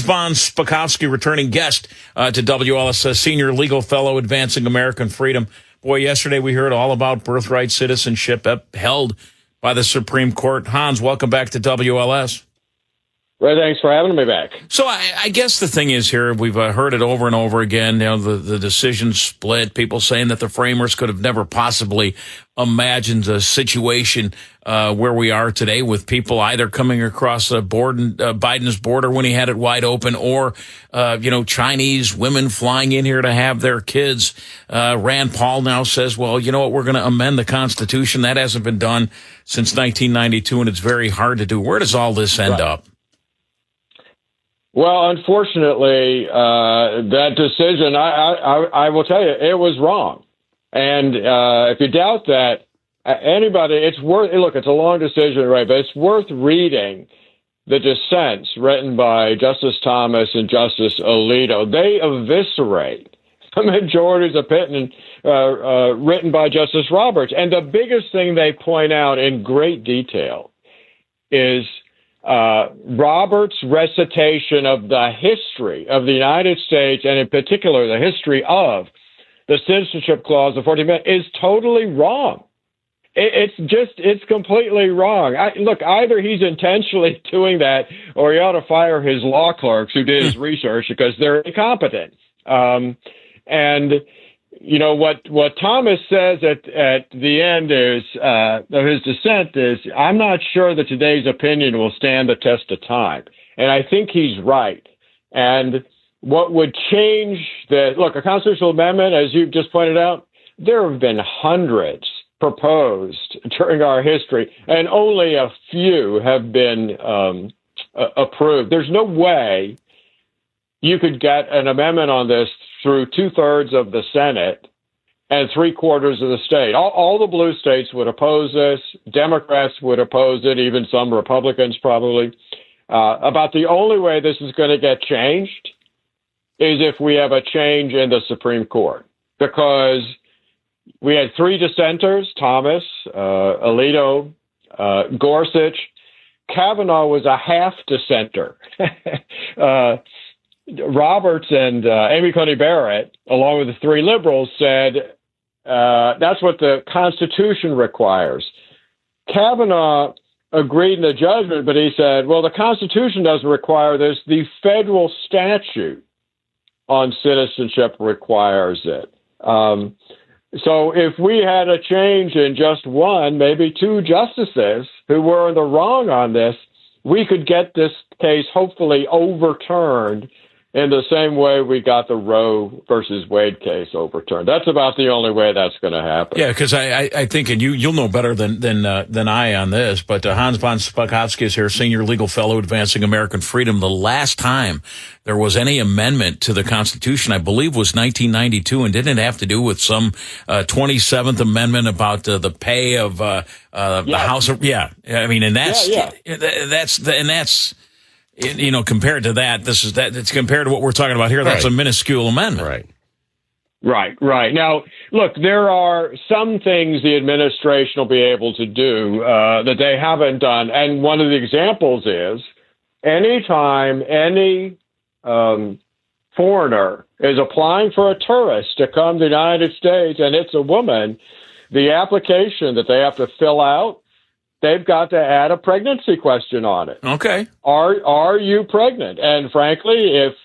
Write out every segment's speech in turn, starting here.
Hans von Spakovsky, returning guest to WLS, senior legal fellow advancing American freedom. Boy, yesterday we heard all about birthright citizenship upheld by the Supreme Court. Hans, welcome back to WLS. Well, thanks for having me back. So I guess the thing is here, we've heard it over and over again, the decision split, people saying that the framers could have never possibly imagined a situation where we are today with people either coming across Biden's border when he had it wide open or, Chinese women flying in here to have their kids. Rand Paul now says, well, you know what, we're going to amend the Constitution. That hasn't been done since 1992, and it's very hard to do. Where does all this end up? Well, unfortunately, that decision, I will tell you, it was wrong. And if you doubt that, it's a long decision, right? But it's worth reading the dissents written by Justice Thomas and Justice Alito. They eviscerate the majority's opinion written by Justice Roberts. And the biggest thing they point out in great detail is Roberts' recitation of the history of the United States, and in particular the history of the Citizenship Clause of 14th Amendment, is totally wrong. It's completely wrong. Look, either he's intentionally doing that, or he ought to fire his law clerks who did his research because they're incompetent. And you know what Thomas says at the end is of his dissent is, I'm not sure that today's opinion will stand the test of time, and I think he's right. And what would change a constitutional amendment, as you've just pointed out, there have been hundreds proposed during our history, and only a few have been approved. There's no way you could get an amendment on this through 2/3 of the Senate and 3/4 of the state. All the blue states would oppose this. Democrats would oppose it, even some Republicans probably. About the only way this is going to get changed is if we have a change in the Supreme Court, because we had 3 dissenters, Thomas, Alito, Gorsuch. Kavanaugh was a half dissenter. Roberts and Amy Coney Barrett, along with the 3 liberals, said that's what the Constitution requires. Kavanaugh agreed in the judgment, but he said, well, the Constitution doesn't require this. The federal statute on citizenship requires it. So if we had a change in just 1, maybe 2 justices who were in the wrong on this, we could get this case hopefully overturned in the same way we got the Roe versus Wade case overturned. That's about the only way that's going to happen. Yeah, because I think, and you'll know better than I on this, but Hans von Spakovsky is here, senior legal fellow advancing American freedom. The last time there was any amendment to the Constitution, I believe, was 1992, and didn't have to do with some 27th Amendment about the pay of the House of. Yeah, I mean, and that's compared to that, it's compared to what we're talking about here. That's a minuscule amendment. Right. Now, look, there are some things the administration will be able to do that they haven't done. And one of the examples is anytime any foreigner is applying for a tourist to come to the United States and it's a woman, the application that they have to fill out, they've got to add a pregnancy question on it. Okay. Are you pregnant? And frankly, if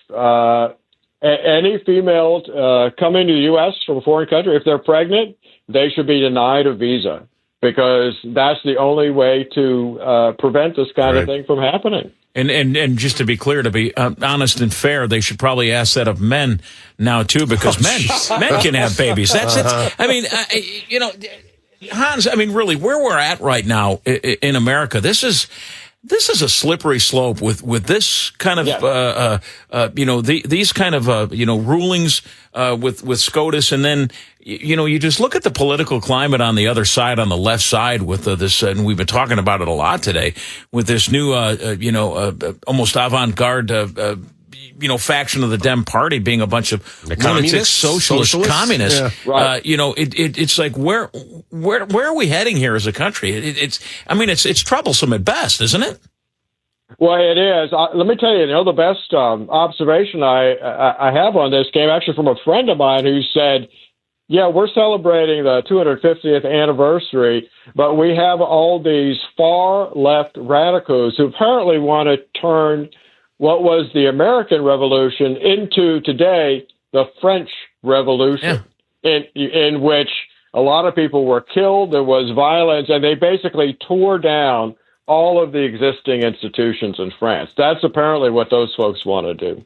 any female coming to the U.S. from a foreign country, if they're pregnant, they should be denied a visa, because that's the only way to prevent this kind of thing from happening. And just to be clear, to be honest and fair, they should probably ask that of men now too, because men can have babies. That's it. I mean, Hans, I mean, really, where we're at right now in America, this is a slippery slope with this kind of, these kind of, rulings, with SCOTUS. And then, you just look at the political climate on the other side, on the left side with this, and we've been talking about it a lot today with this new, almost avant-garde, faction of the Dem Party being a bunch of lunatic socialist communists. Yeah. Right. It's like, where are we heading here as a country? It's troublesome at best, isn't it? Well, it is. Let me tell you, the best observation I have on this came actually from a friend of mine who said, yeah, we're celebrating the 250th anniversary, but we have all these far left radicals who apparently want to turn what was the American Revolution into today the French Revolution, in which a lot of people were killed, there was violence, and they basically tore down all of the existing institutions in France. That's apparently what those folks want to do.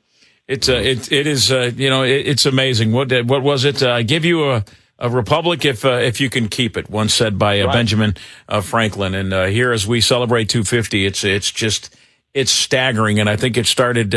It's it's amazing. What was it? I give you a republic if you can keep it. Once said by Benjamin Franklin. And here, as we celebrate 250, it's staggering. And I think it started.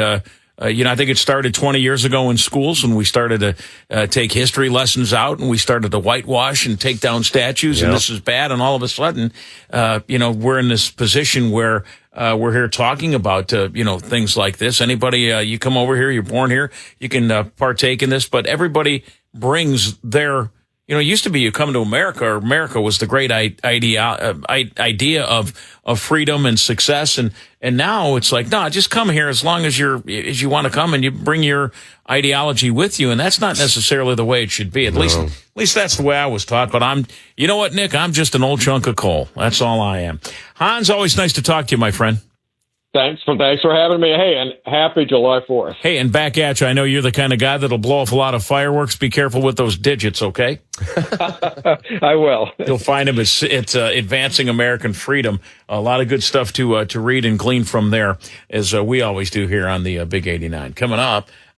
I think it started 20 years ago in schools when we started to take history lessons out, and we started to whitewash and take down statues, and this is bad. And all of a sudden, we're in this position where we're here talking about things like this. Anybody, you come over here, you're born here, you can partake in this, but everybody brings their. It used to be you come to America, or America was the great idea of freedom and success, and now it's like, no, just come here as long as you want to come, and you bring your ideology with you, and that's not necessarily the way it should be. At least that's the way I was taught. But you know what, Nick? I'm just an old chunk of coal. That's all I am. Hans, always nice to talk to you, my friend. Thanks for having me. Hey, and happy July 4th. Hey, and back at you. I know you're the kind of guy that'll blow off a lot of fireworks. Be careful with those digits, okay? I will. You'll find them. It's advancing American freedom. A lot of good stuff to read and glean from there, as we always do here on the Big 89. Coming up,